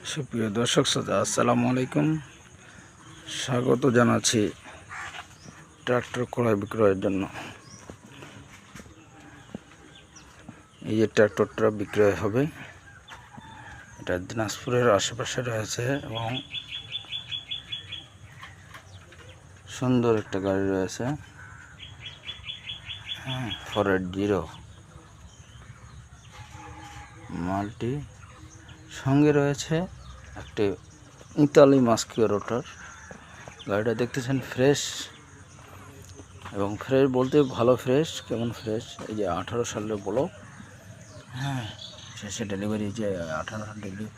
সুপ্রিয় দর্শক শ্রোতা, আসসালামু আলাইকুম। স্বাগত জানাচ্ছি ট্রাক্টর ক্রয় বিক্রয়ের জন্য। এই যে ট্রাক্টরটা বিক্রয় হবে, এটা দিনাজপুরের আশেপাশে রয়েছে এবং সুন্দর একটা গাড়ি রয়েছে, ফরএড 0 মাল্টি। সঙ্গে রয়েছে একটি ইতালি মাস্কিও রোটার। গাড়িটা দেখতেছেন ফ্রেশ, এবং ফ্রেশ বলতে ভালো ফ্রেশ। কেমন ফ্রেশ? এই যে 18 সালের ব্লক, শেষে ডেলিভারি, যে 18 সাল ডেলিভারি,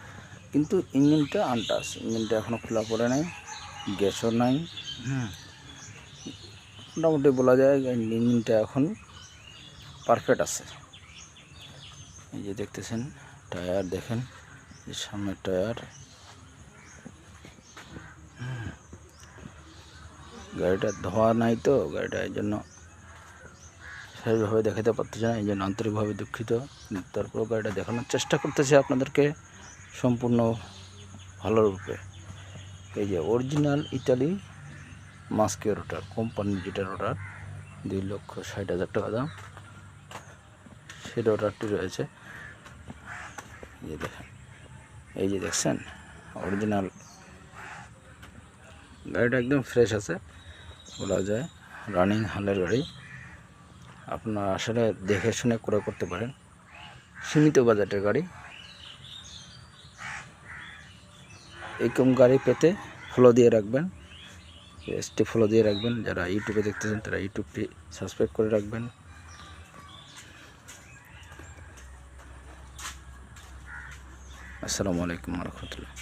কিন্তু ইঞ্জিনটা আনটাচ, ইঞ্জিনটা এখনও খোলা পড়ে নাই, গ্যাসও নাই। মোটামুটি বলা যায় ইঞ্জিনটা এখন পারফেক্ট আছে। এই যে দেখতেছেন টায়ার, দেখেন এই সামনের টায়ার। গাড়িটা ধোয়া নাই তো, গাড়িটা এই জন্য সেইভাবে দেখাতে পারতেছে না, এই জন্য আন্তরিকভাবে দুঃখিত। তারপর গাড়িটা দেখানোর চেষ্টা করতেছে আপনাদেরকে সম্পূর্ণ ভালোরূপে। এই যে অরিজিনাল ইতালি মাস্কিও রোটার, কোম্পানির যেটা রোটার, 2,60,000 টাকা দাম, সেই রোটারটি রয়েছে। এই যে দেখেন, এই যে দেখছেন অরিজিনাল। গাড়িটা একদম ফ্রেশ আছে বলা যায়, রানিং হালের গাড়ি। আপনারা আসলে দেখে শুনে ক্রয় করতে পারেন, সীমিত বাজেটের গাড়ি। এইরকম গাড়ি পেতে ফলো দিয়ে রাখবেন, পেজটি ফলো দিয়ে রাখবেন। যারা ইউটিউবে দেখতেছেন তারা ইউটিউবটি সাবস্ক্রাইব করে রাখবেন। আসসালামু আলাইকুম ওয়া রাহমাতুল্লাহ।